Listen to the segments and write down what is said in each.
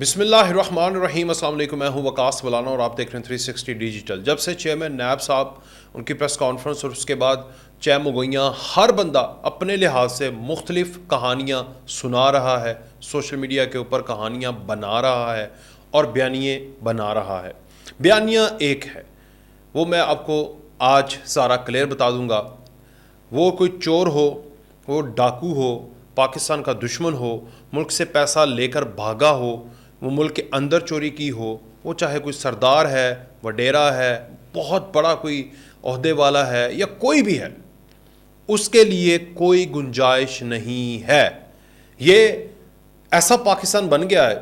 بسم اللہ الرحمن الرحیم۔ السلام علیکم، میں ہوں وقاص مولانا اور آپ دیکھ رہے ہیں 360 ڈیجیٹل۔ جب سے چیئرمین نیب صاحب ان کی پریس کانفرنس اور اس کے بعد چھ مگوئیاں، ہر بندہ اپنے لحاظ سے مختلف کہانیاں سنا رہا ہے، سوشل میڈیا کے اوپر کہانیاں بنا رہا ہے اور بیانیے بنا رہا ہے۔ بیانیہ ایک ہے، وہ میں آپ کو آج سارا کلیئر بتا دوں گا۔ وہ کوئی چور ہو، وہ ڈاکو ہو، پاکستان کا دشمن ہو، ملک سے پیسہ لے کر بھاگا ہو، وہ ملک کے اندر چوری کی ہو، وہ چاہے کوئی سردار ہے، وڈیرا ہے، بہت بڑا کوئی عہدے والا ہے یا کوئی بھی ہے، اس کے لیے کوئی گنجائش نہیں ہے۔ یہ ایسا پاکستان بن گیا ہے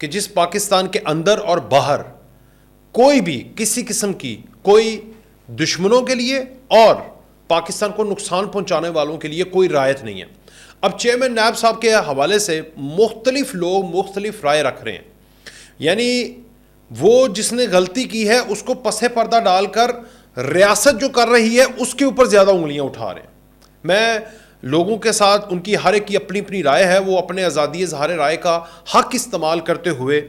کہ جس پاکستان کے اندر اور باہر کوئی بھی کسی قسم کی کوئی دشمنوں کے لیے اور پاکستان کو نقصان پہنچانے والوں کے لیے کوئی رعایت نہیں ہے۔ اب چیئرمین نیب صاحب کے حوالے سے مختلف لوگ مختلف رائے رکھ رہے ہیں، یعنی وہ جس نے غلطی کی ہے اس کو پس پردہ ڈال کر ریاست جو کر رہی ہے اس کے اوپر زیادہ انگلیاں اٹھا رہے ہیں۔ میں لوگوں کے ساتھ ان کی ہر ایک کی اپنی اپنی رائے ہے، وہ اپنے آزادی اظہار رائے کا حق استعمال کرتے ہوئے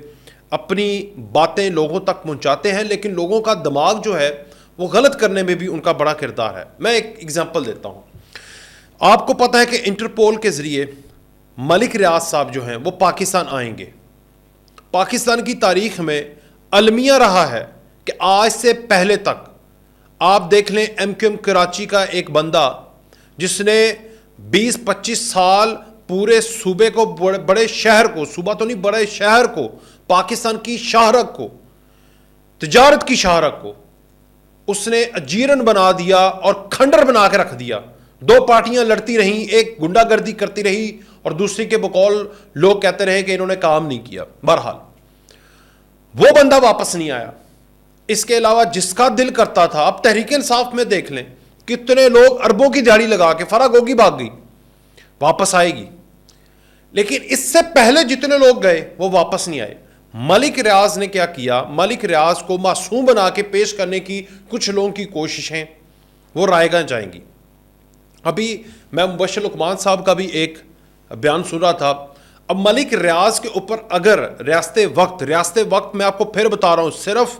اپنی باتیں لوگوں تک پہنچاتے ہیں، لیکن لوگوں کا دماغ جو ہے وہ غلط کرنے میں بھی ان کا بڑا کردار ہے۔ میں ایک اگزامپل دیتا ہوں۔ آپ کو پتہ ہے کہ انٹرپول کے ذریعے ملک ریاض صاحب جو ہیں وہ پاکستان آئیں گے۔ پاکستان کی تاریخ میں المیہ رہا ہے کہ آج سے پہلے تک آپ دیکھ لیں ایم کیو ایم کراچی کا ایک بندہ جس نے 20-25 سال پورے صوبے کو، بڑے شہر کو، صوبہ تو نہیں بڑے شہر کو، پاکستان کی شاہرگ کو، تجارت کی شاہرگ کو اس نے اجیرن بنا دیا اور کھنڈر بنا کے رکھ دیا۔ دو پارٹیاں لڑتی رہیں، ایک گنڈا گردی کرتی رہی اور دوسری کے بقول لوگ کہتے رہے کہ انہوں نے کام نہیں کیا۔ بہرحال وہ بندہ واپس نہیں آیا۔ اس کے علاوہ جس کا دل کرتا تھا، اب تحریک انصاف میں دیکھ لیں کتنے لوگ اربوں کی دیہڑی لگا کے فرا گوگی بھاگ گئی، واپس آئے گی، لیکن اس سے پہلے جتنے لوگ گئے وہ واپس نہیں آئے۔ ملک ریاض نے کیا کیا؟ ملک ریاض کو معصوم بنا کے پیش کرنے کی کچھ لوگوں کی کوششیں وہ رائے گاہ جائیں گی۔ ابھی میں مبشر لقمان صاحب کا بھی ایک بیان سن رہا تھا۔ اب ملک ریاض کے اوپر اگر ریاست وقت میں آپ کو پھر بتا رہا ہوں، صرف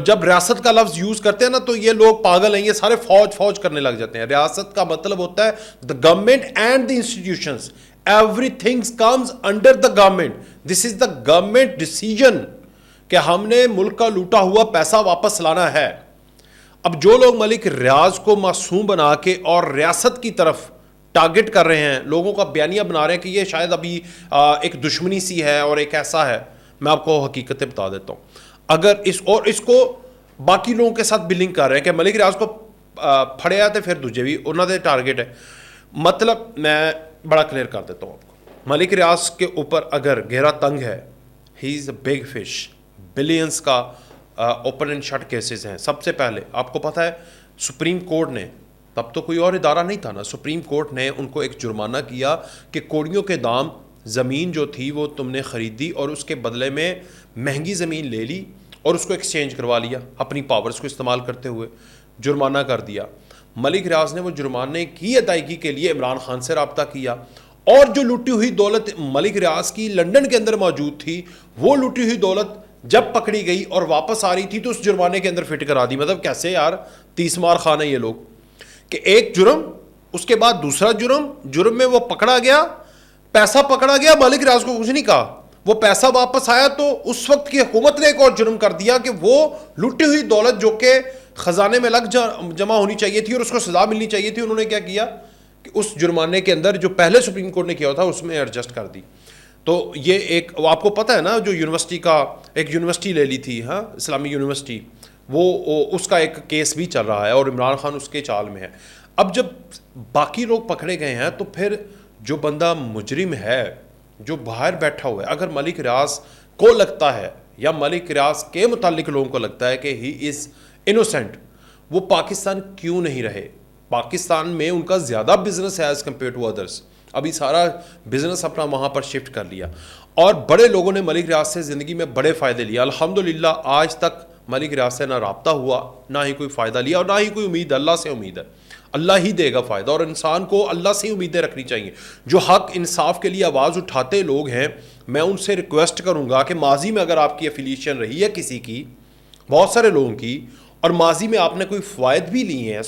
جب ریاست کا لفظ یوز کرتے ہیں نا تو یہ لوگ پاگل ہیں، یہ سارے فوج کرنے لگ جاتے ہیں۔ ریاست کا مطلب ہوتا ہے the government and the institutions, every thing comes under the government, this is the government decision کہ ہم نے ملک کا لوٹا ہوا پیسہ واپس لانا ہے۔ اب جو لوگ ملک ریاض کو معصوم بنا کے اور ریاست کی طرف ٹارگٹ کر رہے ہیں، لوگوں کا بیانیہ بنا رہے ہیں کہ یہ شاید ابھی ایک دشمنی سی ہے اور ایک ایسا ہے، میں آپ کو حقیقتیں بتا دیتا ہوں۔ اگر اس کو باقی لوگوں کے ساتھ بلنگ کر رہے ہیں کہ ملک ریاض کو پھڑے آتے پھر دوجے بھی انہوں نے ٹارگٹ ہے، مطلب میں بڑا کلیئر کر دیتا ہوں آپ کو۔ ملک ریاض کے اوپر اگر گہرا تنگ ہے، ہی از اے بگ فش، بلینس کا اوپن اینڈ شٹ کیسز ہیں۔ سب سے پہلے آپ کو پتہ ہے سپریم کورٹ نے، تب تو کوئی اور ادارہ نہیں تھا نا، سپریم کورٹ نے ان کو ایک جرمانہ کیا کہ کوڑیوں کے دام، زمین جو تھی وہ تم نے خریدی اور اس کے بدلے میں مہنگی زمین لے لی اور اس کو ایکسچینج کروا لیا اپنی پاورز کو استعمال کرتے ہوئے، جرمانہ کر دیا۔ ملک ریاض نے وہ جرمانے کی ادائیگی کے لیے عمران خان سے رابطہ کیا، اور جو لوٹی ہوئی دولت ملک ریاض کی لنڈن کے اندر موجود تھی، وہ لوٹی ہوئی دولت جب پکڑی گئی اور واپس آ رہی تھی تو اس جرمانے کے اندر فٹ کرا دی۔ مطلب کیسے یار، 30 مار خان ہے یہ لوگ کہ ایک جرم، اس کے بعد دوسرا جرم میں وہ پکڑا گیا، پیسہ پکڑا گیا، ملک ریاض کو کچھ نہیں کہا، وہ پیسہ واپس آیا تو اس وقت کی حکومت نے ایک اور جرم کر دیا کہ وہ لوٹی ہوئی دولت جو کہ خزانے میں جمع ہونی چاہیے تھی اور اس کو سزا ملنی چاہیے تھی، انہوں نے کیا کیا کہ اس جرمانے کے اندر جو پہلے سپریم کورٹ نے کیا تھا اس میں ایڈجسٹ کر دی۔ تو یہ ایک آپ کو پتہ ہے نا، جو یونیورسٹی کا ایک یونیورسٹی لے لی تھی، ہاں اسلامی یونیورسٹی، وہ اس کا ایک کیس بھی چل رہا ہے اور عمران خان اس کے چال میں ہے۔ اب جب باقی لوگ پکڑے گئے ہیں تو پھر جو بندہ مجرم ہے جو باہر بیٹھا ہوا ہے، اگر ملک ریاض کو لگتا ہے یا ملک ریاض کے متعلق لوگوں کو لگتا ہے کہ ہی از انوسینٹ، وہ پاکستان کیوں نہیں رہے؟ پاکستان میں ان کا زیادہ بزنس ہے ایز کمپیئر ٹو ادرس، ابھی سارا بزنس اپنا وہاں پر شفٹ کر لیا اور بڑے لوگوں نے ملک ریاض سے زندگی میں بڑے فائدے لیا۔ الحمدللہ آج تک ملک ریاض سے نہ رابطہ ہوا، نہ ہی کوئی فائدہ لیا اور نہ ہی کوئی امید، اللہ سے امید ہے، اللہ ہی دے گا فائدہ، اور انسان کو اللہ سے امیدیں رکھنی چاہیے۔ جو حق انصاف کے لیے آواز اٹھاتے لوگ ہیں، میں ان سے ریکویسٹ کروں گا کہ ماضی میں اگر آپ کی افیلیشن رہی ہے کسی کی، بہت سارے لوگوں کی، اور ماضی میں آپ نے کوئی فوائد بھی لیے ہیں،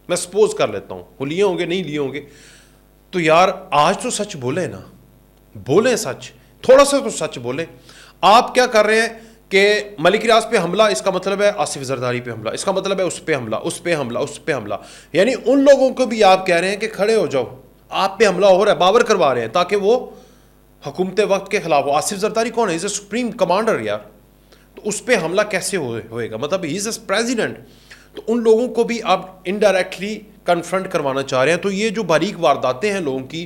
میں سپوز کر لیتا ہوں وہ لیے ہوں گے، نہیں لیے ہوں گے، تو یار آج تو سچ بولیں نا، بولیں سچ، تھوڑا سا تو سچ بولیں. آپ کیا کر رہے ہیں کہ ملک ریاض پہ حملہ، اس کا مطلب ہے آصف زرداری پہ حملہ، اس کا مطلب ہے اس پہ حملہ، اس پہ حملہ، اس پہ حملہ. یعنی ان لوگوں کو بھی آپ کہہ رہے ہیں کہ کھڑے ہو جاؤ، آپ پہ حملہ ہو رہا ہے، باور کروا رہے ہیں تاکہ وہ حکومت وقت کے خلاف ہو. آصف زرداری کون ہے؟ از اے سپریم کمانڈر یار، تو اس پہ حملہ کیسے ہوئے گا؟ مطلب ہی از اے پریزیڈنٹ. تو ان لوگوں کو بھی آپ انڈائریکٹلی کنفرنٹ کروانا چاہ رہے ہیں. تو یہ جو باریک وارداتیں ہیں لوگوں کی،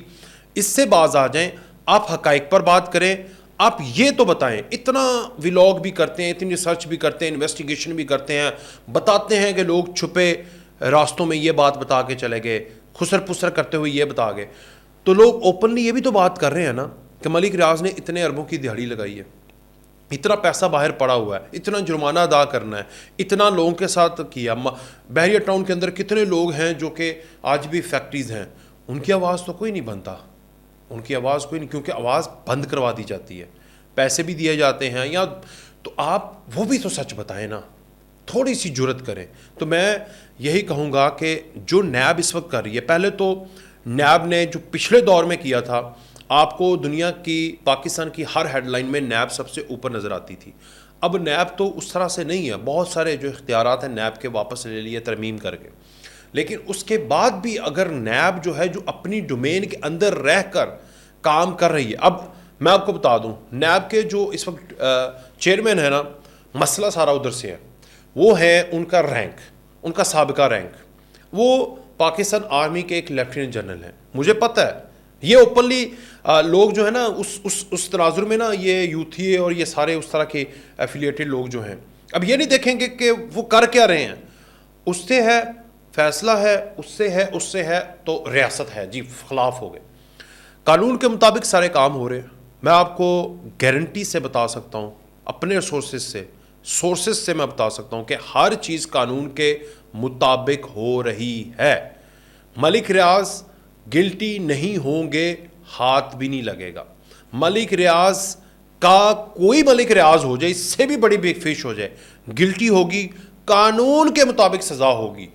اس سے باز آ جائیں، آپ حقائق پر بات کریں. آپ یہ تو بتائیں، اتنا ولاگ بھی کرتے ہیں، اتنی ریسرچ بھی کرتے ہیں، انویسٹیگیشن بھی کرتے ہیں، بتاتے ہیں کہ لوگ چھپے راستوں میں یہ بات بتا کے چلے گئے، خسر پسر کرتے ہوئے یہ بتا گئے. تو لوگ اوپنلی یہ بھی تو بات کر رہے ہیں نا کہ ملک ریاض نے اتنے اربوں کی دہاڑی لگائی ہے، اتنا پیسہ باہر پڑا ہوا ہے، اتنا جرمانہ ادا کرنا ہے، اتنا لوگوں کے ساتھ کیا. بحریہ ٹاؤن کے اندر کتنے لوگ ہیں جو کہ آج بھی فیکٹریز ہیں، ان کی آواز تو کوئی نہیں بنتا، ان کی آواز کوئی نہیں، کیونکہ آواز بند کروا دی جاتی ہے، پیسے بھی دیے جاتے ہیں. یا تو آپ وہ بھی تو سچ بتائیں نا، تھوڑی سی جرت کریں. تو میں یہی کہوں گا کہ جو نیب اس وقت کر رہی ہے، پہلے تو نیب نے جو پچھلے دور میں کیا تھا، آپ کو دنیا کی، پاکستان کی ہر ہیڈ لائن میں نیب سب سے اوپر نظر آتی تھی. اب نیب تو اس طرح سے نہیں ہے، بہت سارے جو اختیارات ہیں نیب کے واپس لے لیے ترمیم کر کے. لیکن اس کے بعد بھی اگر نیب جو ہے، جو اپنی ڈومین کے اندر رہ کر کام کر رہی ہے. اب میں آپ کو بتا دوں، نیب کے جو اس وقت چیئرمین ہے نا، مسئلہ سارا ادھر سے ہے. وہ ہے ان کا رینک، ان کا سابقہ رینک، وہ پاکستان آرمی کے ایک لیفٹیننٹ جنرل ہیں. مجھے پتہ ہے یہ اوپنلی لوگ جو ہے نا اس تناظر میں نا، یہ یوتھی اور یہ سارے اس طرح کے ایفیلیٹڈ لوگ جو ہیں، اب یہ نہیں دیکھیں گے کہ وہ کر کیا رہے ہیں. اس سے ہے فیصلہ ہے، اس سے ہے، اس سے ہے تو ریاست ہے، جی خلاف ہو گئے. قانون کے مطابق سارے کام ہو رہے ہیں. میں آپ کو گارنٹی سے بتا سکتا ہوں، اپنے سورسز سے میں بتا سکتا ہوں کہ ہر چیز قانون کے مطابق ہو رہی ہے. ملک ریاض گلٹی نہیں ہوں گے، ہاتھ بھی نہیں لگے گا. ملک ریاض کا کوئی ملک ریاض ہو جائے، اس سے بھی بڑی بگ فش ہو جائے، گلٹی ہوگی، قانون کے مطابق سزا ہوگی.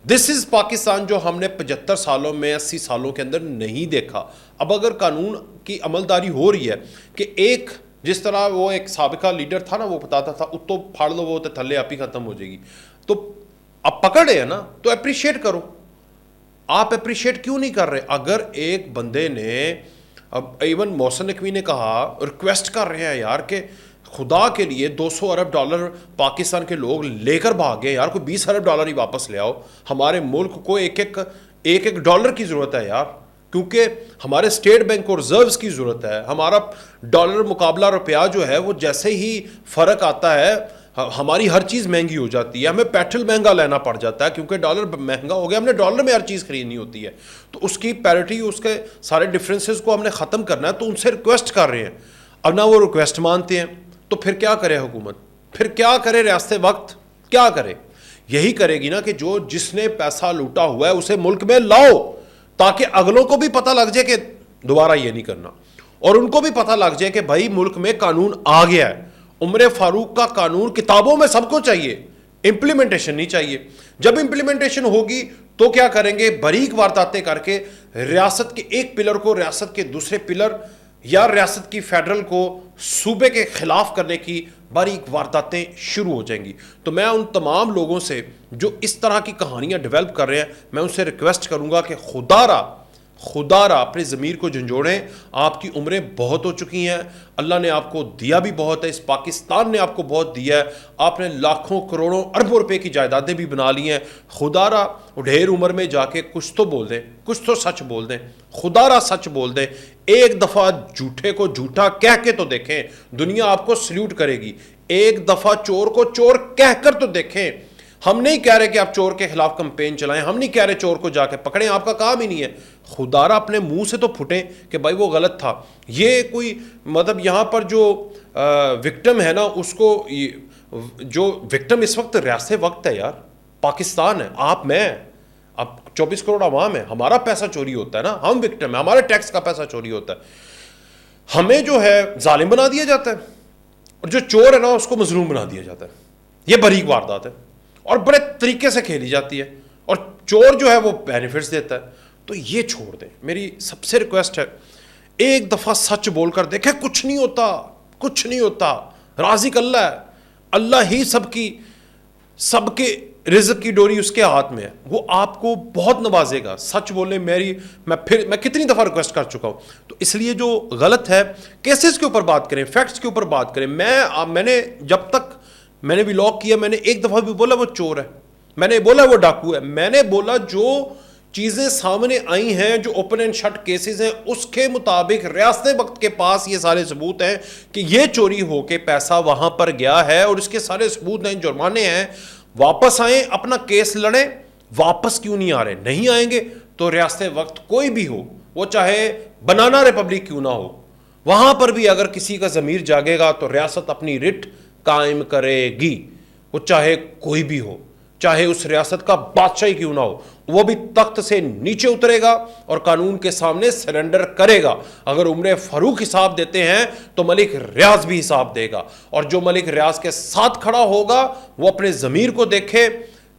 دس از پاکستان جو ہم نے 75 سالوں میں، 80 سالوں کے اندر نہیں دیکھا. اب اگر قانون کی عملداری ہو رہی ہے کہ ایک، جس طرح وہ ایک سابقہ لیڈر تھا نا، وہ بتاتا تھا اتو پھاڑ لو وہ تو تھلے آپ ہی ختم ہو جائے گی، تو اب پکڑ رہے ہیں نا، تو اپریشیٹ کرو. آپ اپریشیٹ کیوں نہیں کر رہے؟ اگر ایک بندے نے، اب ایون محسن نقوی نے کہا، ریکویسٹ کر رہے ہیں یار کہ خدا کے لیے $200 ارب پاکستان کے لوگ لے کر بھاگے یار، کوئی $20 ارب ہی واپس لے آؤ. ہمارے ملک کو ایک ڈالر کی ضرورت ہے یار، کیونکہ ہمارے اسٹیٹ بینک کو ریزروز کی ضرورت ہے. ہمارا ڈالر مقابلہ روپیہ جو ہے، وہ جیسے ہی فرق آتا ہے ہماری ہر چیز مہنگی ہو جاتی ہے. ہمیں پیٹرول مہنگا لینا پڑ جاتا ہے کیونکہ ڈالر مہنگا ہو گیا، ہم نے ڈالر میں ہر چیز خریدنی ہوتی ہے. تو اس کی پیرٹی، اس کے سارے ڈفرینسز کو ہم نے ختم کرنا ہے. تو ان سے ریکویسٹ کر رہے ہیں، اب نہ وہ ریکویسٹ مانتے ہیں، تو پھر کیا کرے حکومت؟ پھر کیا کرے ریاست وقت؟ کیا کرے؟ یہی کرے گی نا کہ جس نے پیسہ لوٹا ہوا ہے اسے ملک میں لاؤ، تاکہ اگلوں کو بھی پتہ لگ جائے کہ دوبارہ یہ نہیں کرنا، اور ان کو بھی پتہ لگ جائے کہ بھائی ملک میں قانون آ گیا ہے. عمر فاروق کا قانون کتابوں میں سب کو چاہیے، امپلیمنٹیشن نہیں چاہیے. جب امپلیمنٹیشن ہوگی تو کیا کریں گے؟ باریک وارداتیں کر کے ریاست کے ایک پلر کو ریاست کے دوسرے پلر، یا ریاست کی فیڈرل کو صوبے کے خلاف کرنے کی باریک وارداتیں شروع ہو جائیں گی. تو میں ان تمام لوگوں سے جو اس طرح کی کہانیاں ڈیولپ کر رہے ہیں، میں ان سے ریکویسٹ کروں گا کہ خدا را اپنے ضمیر کو جھنجھوڑیں. آپ کی عمریں بہت ہو چکی ہیں، اللہ نے آپ کو دیا بھی بہت ہے، اس پاکستان نے آپ کو بہت دیا ہے. آپ نے لاکھوں کروڑوں اربوں روپے کی جائیدادیں بھی بنا لی ہیں. خدا را ڈھیر عمر میں جا کے کچھ تو بول دیں، کچھ تو سچ بول دیں، خدا را سچ بول دیں. ایک دفعہ جھوٹے کو جھوٹا کہہ کے تو دیکھیں، دنیا آپ کو سلیوٹ کرے گی. ایک دفعہ چور کو چور کہہ کر تو دیکھیں. ہم نہیں کہہ رہے کہ آپ چور کے خلاف کمپین چلائیں، ہم نہیں کہہ رہے چور کو جا کے پکڑیں، آپ کا کام ہی نہیں ہے. خدا را اپنے منہ سے تو پھٹیں کہ بھائی وہ غلط تھا. یہ کوئی مطلب یہاں پر جو وکٹم ہے نا، اس کو، جو وکٹم اس وقت ریاست وقت ہے یار، پاکستان ہے، آپ میں، اب 24 کروڑ عوام ہے، ہمارا پیسہ چوری ہوتا ہے نا، ہم وکٹم ہیں، ہمارے ٹیکس کا پیسہ چوری ہوتا ہے. ہمیں جو ہے ظالم بنا دیا جاتا ہے اور جو چور ہے نا اس کو مظلوم بنا دیا جاتا ہے. یہ بریک واردات ہے اور بڑے طریقے سے کھیلی جاتی ہے اور چور جو ہے وہ بینیفٹس دیتا ہے. تو یہ چھوڑ دیں. میری سب سے ریکویسٹ ہے ایک دفعہ سچ بول کر دیکھیں. کچھ نہیں ہوتا, کچھ نہیں ہوتا. رازق اللہ ہے, اللہ ہی سب کے رزق کی ڈوری اس کے ہاتھ میں ہے, وہ آپ کو بہت نوازے گا. سچ بولے. میں کتنی دفعہ ریکویسٹ کر چکا ہوں. تو اس لیے جو غلط ہے کیسز کے اوپر بات کریں, فیکٹس کے اوپر بات کریں. میں نے جب تک میں نے ولاگ کیا میں نے ایک دفعہ بھی بولا وہ چور ہے, میں نے بولا وہ ڈاکو ہے. میں نے بولا جو چیزیں سامنے آئی ہیں, جو اوپن اینڈ شٹ کیسز ہیں, اس کے مطابق ریاست وقت کے پاس یہ سارے ثبوت ہیں کہ یہ چوری ہو کے پیسہ وہاں پر گیا ہے اور اس کے سارے ثبوت ہیں, جرمانے ہیں. واپس آئیں, اپنا کیس لڑیں. واپس کیوں نہیں آ رہے؟ نہیں آئیں گے تو ریاست وقت کوئی بھی ہو, وہ چاہے بنانا ریپبلک کیوں نہ ہو, وہاں پر بھی اگر کسی کا ضمیر جاگے گا تو ریاست اپنی رٹ قائم کرے گی. وہ چاہے کوئی بھی ہو, چاہے اس ریاست کا بادشاہ ہی کیوں نہ ہو, وہ بھی تخت سے نیچے اترے گا اور قانون کے سامنے سرنڈر کرے گا. اگر عمر فاروق حساب دیتے ہیں تو ملک ریاض بھی حساب دے گا, اور جو ملک ریاض کے ساتھ کھڑا ہوگا وہ اپنے ضمیر کو دیکھے.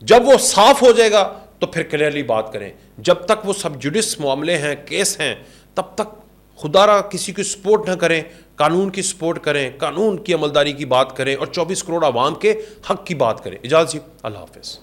جب وہ صاف ہو جائے گا تو پھر کلیئرلی بات کریں. جب تک وہ سب جوڈس معاملے ہیں, کیس ہیں, تب تک خدا را کسی کی سپورٹ نہ کریں, قانون کی سپورٹ کریں, قانون کی عملداری کی بات کریں اور 24 کروڑ عوام کے حق کی بات کریں. اجازت جی, اللہ حافظ.